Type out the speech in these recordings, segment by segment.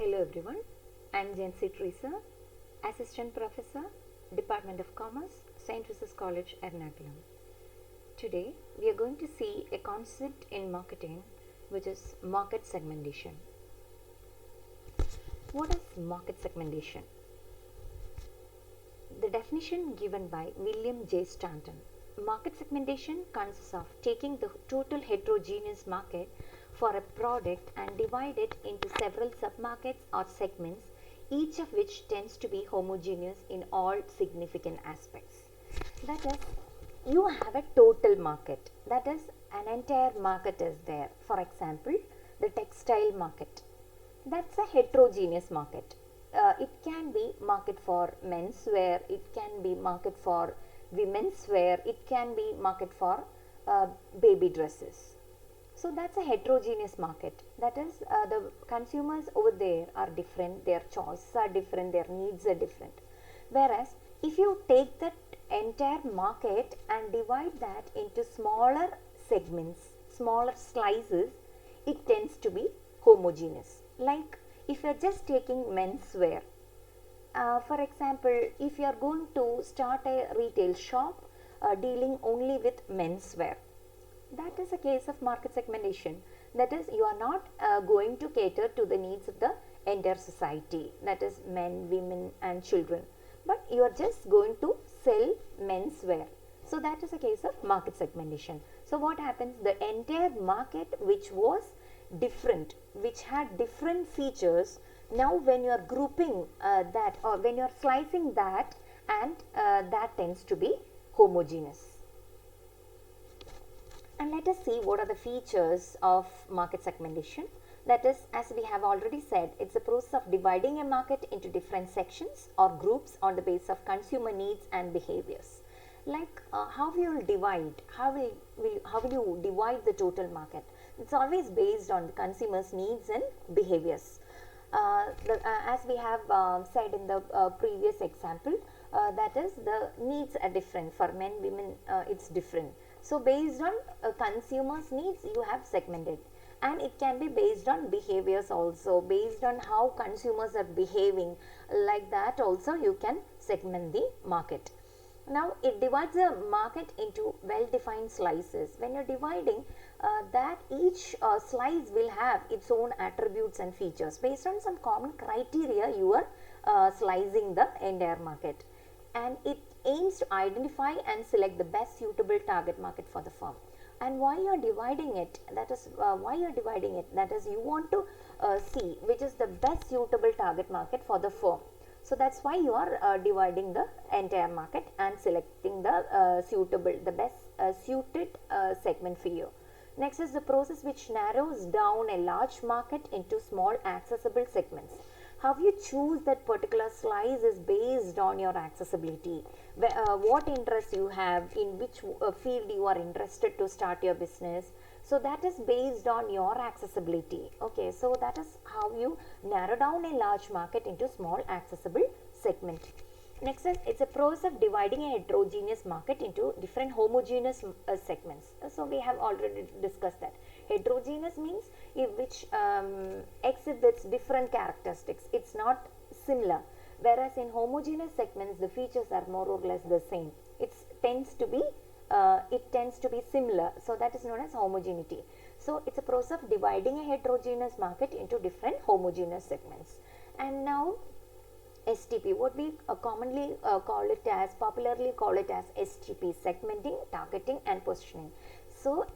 Hello everyone, I am Jency Teresa, Assistant Professor, Department of Commerce, St. Joseph's College, Ernakulam. Today we are going to see a concept in marketing which is market segmentation. What is market segmentation? The definition given by William J. Stanton. Market segmentation consists of taking the total heterogeneous market for a product and divide it into several submarkets or segments, each of which tends to be homogeneous in all significant aspects. That is, you have a total market, that is, an entire market is there. For example, the textile market. That's a heterogeneous market. It can be market for men's wear, it can be market for women's wear, it can be market for baby dresses. So that's a heterogeneous market. That is, the consumers over there are different, their choices are different, their needs are different. Whereas if you take that entire market and divide that into smaller segments, smaller slices, it tends to be homogeneous. Like if you are just taking men's wear, for example, if you are going to start a retail shop dealing only with men's wear, that is a case of market segmentation. That is, you are not going to cater to the needs of the entire society, that is men, women and children, but you are just going to sell men's wear. So that is a case of market segmentation. So what happens, the entire market which was different, which had different features, now when you are grouping that, or when you are slicing that, and that tends to be homogeneous. And let us see what are the features of market segmentation. That is, as we have already said, it's a process of dividing a market into different sections or groups on the basis of consumer needs and behaviors. Like how you will divide, how will you divide the total market? It's always based on the consumer's needs and behaviors. As we have said in the previous example, that is, the needs are different for men, women, it's different. So based on consumers' needs, you have segmented, and it can be based on behaviors also, based on how consumers are behaving. Like that also you can segment the market. Now it divides the market into well-defined slices. When you're dividing that, each slice will have its own attributes and features. Based on some common criteria, you are slicing the entire market, and it aims to identify and select the best suitable target market for the firm. And why you are dividing it, that is, that is, you want to see which is the best suitable target market for the firm. So that's why you are dividing the entire market and selecting the best suited segment for you. Next is the process which narrows down a large market into small accessible segments. How you choose that particular slice is based on your accessibility, what interests you have, in which field you are interested to start your business. So that is based on your accessibility. Okay, so that is how you narrow down a large market into small accessible segment. Next is, it's a process of dividing a heterogeneous market into different homogeneous segments. So we have already discussed that. Heterogeneous means which exhibits different characteristics. It's not similar. Whereas in homogeneous segments, the features are more or less the same. It tends to be similar. So that is known as homogeneity. So it's a process of dividing a heterogeneous market into different homogeneous segments. And now STP, what we popularly call it as STP, segmenting, targeting and positioning. So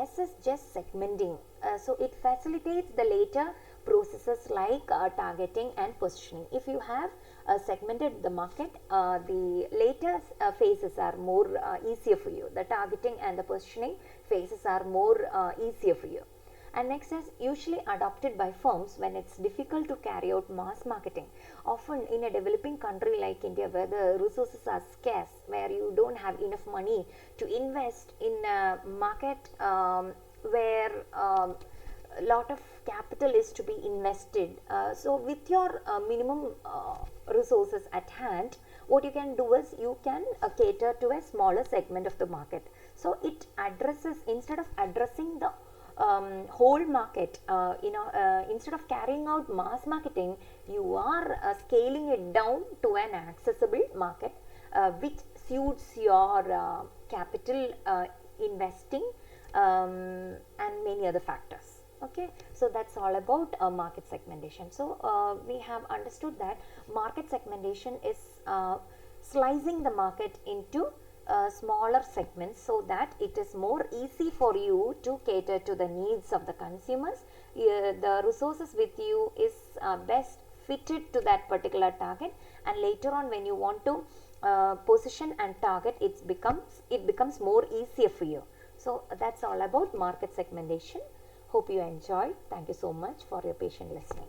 S is just segmenting, so it facilitates the later processes like targeting and positioning. If you have segmented the market, the later phases are more easier for you. The targeting and the positioning phases are more easier for you. And next is usually adopted by firms when it's difficult to carry out mass marketing. Often in a developing country like India, where the resources are scarce, where you don't have enough money to invest in a market where a lot of capital is to be invested. So with your minimum resources at hand, what you can do is you can cater to a smaller segment of the market. So it addresses, instead of addressing the whole market, instead of carrying out mass marketing, you are scaling it down to an accessible market which suits your capital investing and many other factors. Okay, so that's all about market segmentation. So we have understood that market segmentation is slicing the market into smaller segments so that it is more easy for you to cater to the needs of the consumers. The resources with you is best fitted to that particular target, and later on when you want to position and target, it becomes more easier for you. So that's all about market segmentation. Hope you enjoyed. Thank you so much for your patient listening.